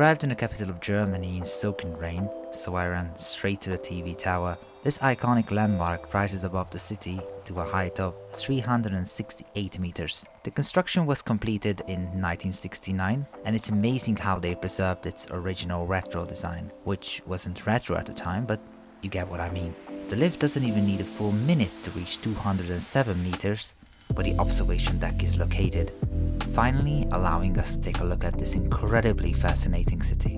arrived in the capital of Germany in soaking rain, so I ran straight to the TV tower. This iconic landmark rises above the city to a height of 368 meters. The construction was completed in 1969, and it's amazing how they preserved its original retro design, which wasn't retro at the time, but you get what I mean. The lift doesn't even need a full minute to reach 207 meters, where the observation deck is located, finally allowing us to take a look at this incredibly fascinating city.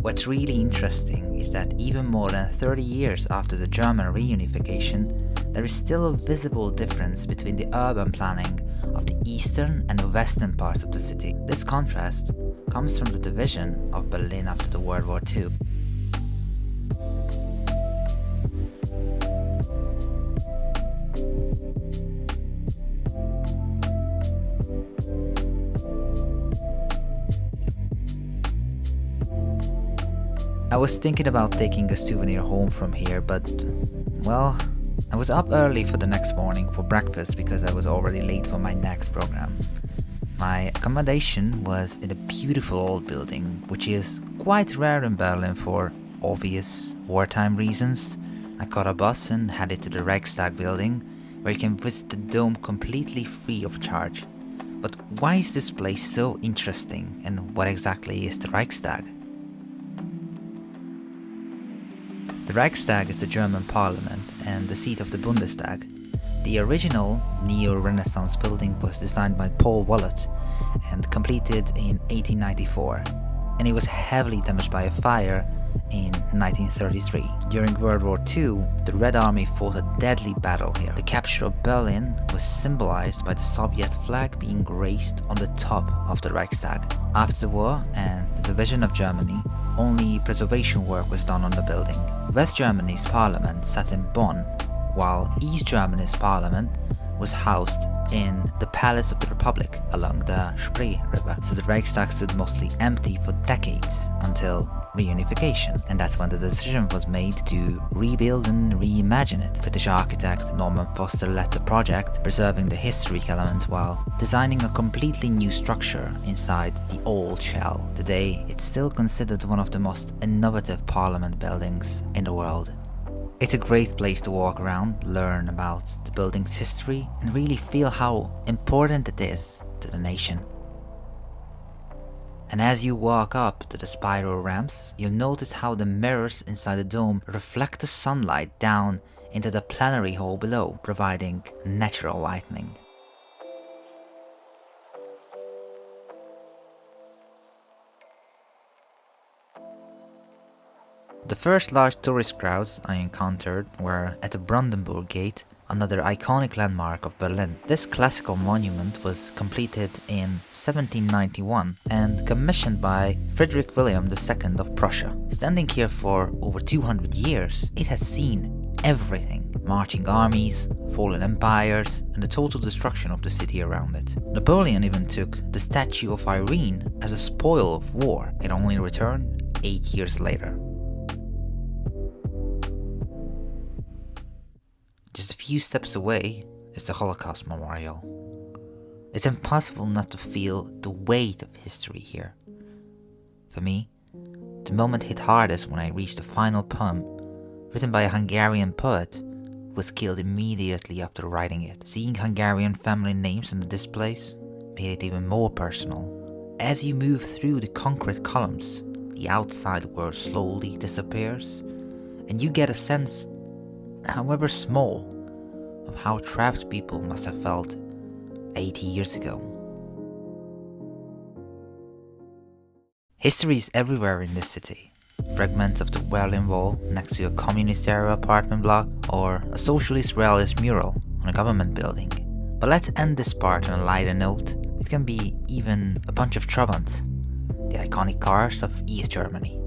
What's really interesting is that even more than 30 years after the German reunification, there is still a visible difference between the urban planning of the eastern and the western parts of the city. This contrast comes from the division of Berlin after the World War II. I was thinking about taking a souvenir home from here, but, well, I was up early for the next morning for breakfast because I was already late for my next program. My accommodation was in a beautiful old building, which is quite rare in Berlin for obvious wartime reasons. I caught a bus and headed to the Reichstag building, where you can visit the dome completely free of charge. But why is this place so interesting, and what exactly is the Reichstag? The Reichstag is the German parliament and the seat of the Bundestag. The original neo-Renaissance building was designed by Paul Wallet and completed in 1894, and it was heavily damaged by a fire in 1933. During World War II, the Red Army fought a deadly battle here. The capture of Berlin was symbolized by the Soviet flag being raised on the top of the Reichstag. After the war and the division of Germany, only preservation work was done on the building. West Germany's parliament sat in Bonn, while East Germany's parliament was housed in the Palace of the Republic along the Spree River. So the Reichstag stood mostly empty for decades until reunification, and that's when the decision was made to rebuild and reimagine it. British architect Norman Foster led the project, preserving the historic element while designing a completely new structure inside the old shell. Today, it's still considered one of the most innovative parliament buildings in the world. It's a great place to walk around, learn about the building's history, and really feel how important it is to the nation. And as you walk up to the spiral ramps, you'll notice how the mirrors inside the dome reflect the sunlight down into the plenary hall below, providing natural lighting. The first large tourist crowds I encountered were at the Brandenburg Gate, another iconic landmark of Berlin. This classical monument was completed in 1791 and commissioned by Frederick William II of Prussia. Standing here for over 200 years, it has seen everything: marching armies, fallen empires, and the total destruction of the city around it. Napoleon even took the statue of Irene as a spoil of war. It only returned 8 years later. Just a few steps away is the Holocaust Memorial. It's impossible not to feel the weight of history here. For me, the moment hit hardest when I reached the final poem, written by a Hungarian poet who was killed immediately after writing it. Seeing Hungarian family names on the displays made it even more personal. As you move through the concrete columns, the outside world slowly disappears, and you get a sense, however small, of how trapped people must have felt 80 years ago. History is everywhere in this city. Fragments of the Berlin Wall next to a communist-era apartment block, or a socialist realist mural on a government building. But let's end this part on a lighter note. It can be even a bunch of Trabants, the iconic cars of East Germany.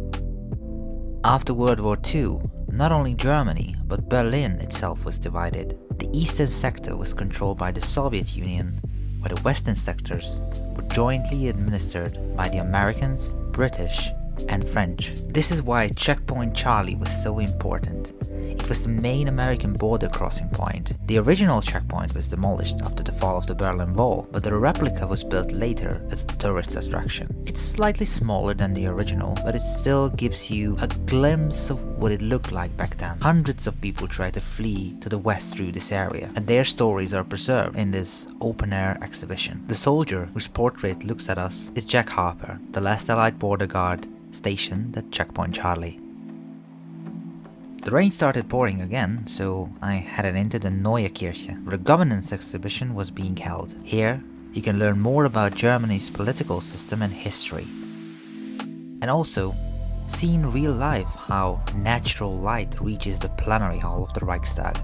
After World War II, not only Germany, but Berlin itself was divided. The eastern sector was controlled by the Soviet Union, while the western sectors were jointly administered by the Americans, British, and French. This is why Checkpoint Charlie was so important. It was the main American border crossing point. The original checkpoint was demolished after the fall of the Berlin Wall, but the replica was built later as a tourist attraction. It's slightly smaller than the original, but it still gives you a glimpse of what it looked like back then. Hundreds of people tried to flee to the west through this area, and their stories are preserved in this open-air exhibition. The soldier whose portrait looks at us is Jack Harper, the last Allied border guard stationed at Checkpoint Charlie. The rain started pouring again, so I headed into the Neue Kirche, where a governance exhibition was being held. Here, you can learn more about Germany's political system and history. And also, see in real life how natural light reaches the plenary hall of the Reichstag.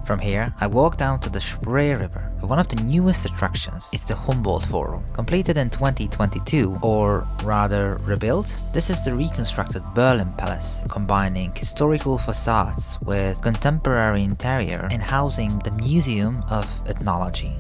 From here, I walked down to the Spree River. One of the newest attractions is the Humboldt Forum, completed in 2022, or rather rebuilt. This is the reconstructed Berlin Palace, combining historical facades with contemporary interior and housing the Museum of Ethnology.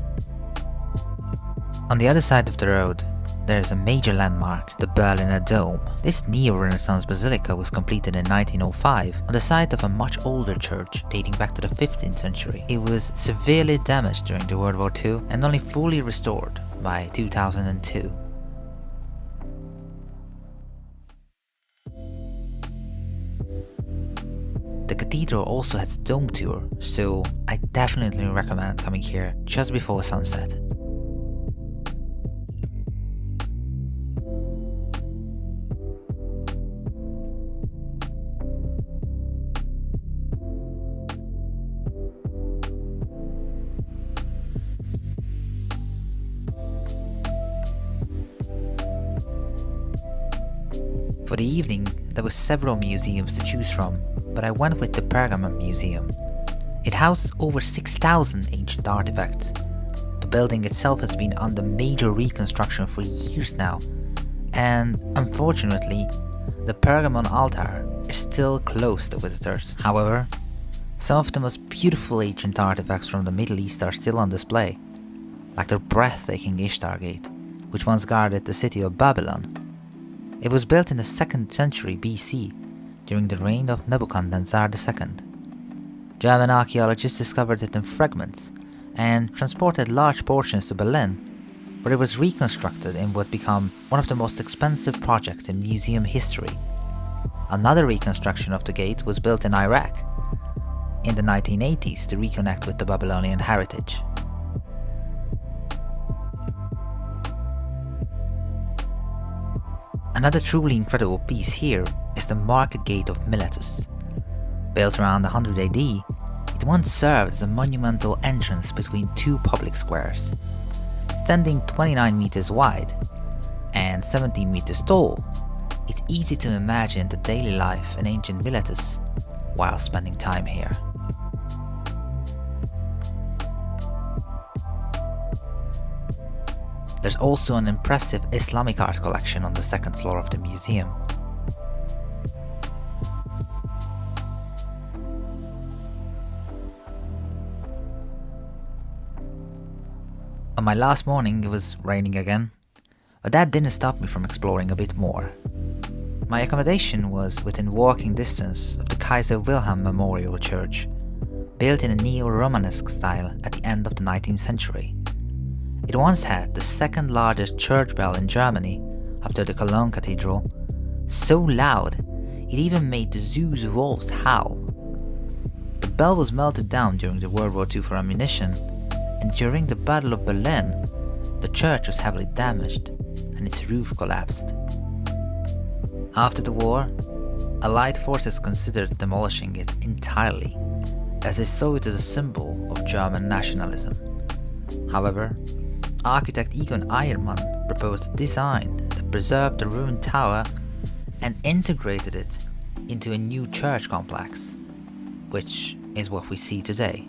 On the other side of the road, there is a major landmark, the Berliner Dome. This neo-Renaissance basilica was completed in 1905 on the site of a much older church dating back to the 15th century. It was severely damaged during the World War II and only fully restored by 2002. The cathedral also has a dome tour, so I definitely recommend coming here just before sunset. For the evening, there were several museums to choose from, but I went with the Pergamon Museum. It houses over 6,000 ancient artifacts. The building itself has been under major reconstruction for years now, and unfortunately, the Pergamon altar is still closed to visitors. However, some of the most beautiful ancient artifacts from the Middle East are still on display, like the breathtaking Ishtar Gate, which once guarded the city of Babylon. It was built in the 2nd century BC, during the reign of Nebuchadnezzar II. German archaeologists discovered it in fragments and transported large portions to Berlin, where it was reconstructed in what became one of the most expensive projects in museum history. Another reconstruction of the gate was built in Iraq in the 1980s to reconnect with the Babylonian heritage. Another truly incredible piece here is the Market Gate of Miletus. Built around 100 AD, it once served as a monumental entrance between two public squares. Standing 29 meters wide and 17 meters tall, it's easy to imagine the daily life in ancient Miletus while spending time here. There's also an impressive Islamic art collection on the 2nd floor of the museum. On my last morning it was raining again, but that didn't stop me from exploring a bit more. My accommodation was within walking distance of the Kaiser Wilhelm Memorial Church, built in a neo-Romanesque style at the end of the 19th century. It once had the 2nd largest church bell in Germany, after the Cologne Cathedral, so loud it even made the zoo's wolves howl. The bell was melted down during the World War II for ammunition, and during the Battle of Berlin, the church was heavily damaged and its roof collapsed. After the war, Allied forces considered demolishing it entirely, as they saw it as a symbol of German nationalism. However, architect Egon Eiermann proposed a design that preserved the ruined tower and integrated it into a new church complex, which is what we see today.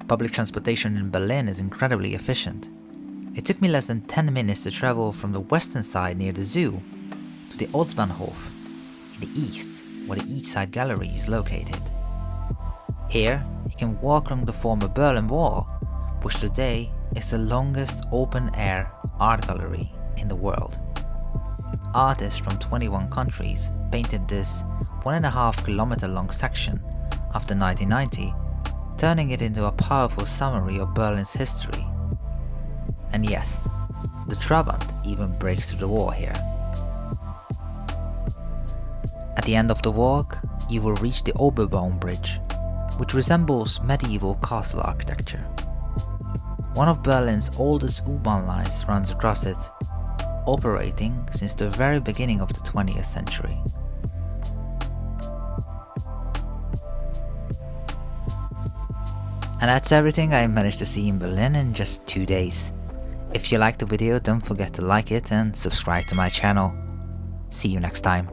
Public transportation in Berlin is incredibly efficient. It took me less than 10 minutes to travel from the western side near the zoo to the Ostbahnhof in the east, where the East Side Gallery is located. Here, you can walk along the former Berlin Wall, which today is the longest open-air art gallery in the world. Artists from 21 countries painted this 1.5 kilometer long section after 1990, turning it into a powerful summary of Berlin's history. And yes, the Trabant even breaks through the wall here. At the end of the walk, you will reach the Oberbaum Bridge, which resembles medieval castle architecture. One of Berlin's oldest U-Bahn lines runs across it, operating since the very beginning of the 20th century. And that's everything I managed to see in Berlin in just 2 days. If you liked the video, don't forget to like it and subscribe to my channel. See you next time.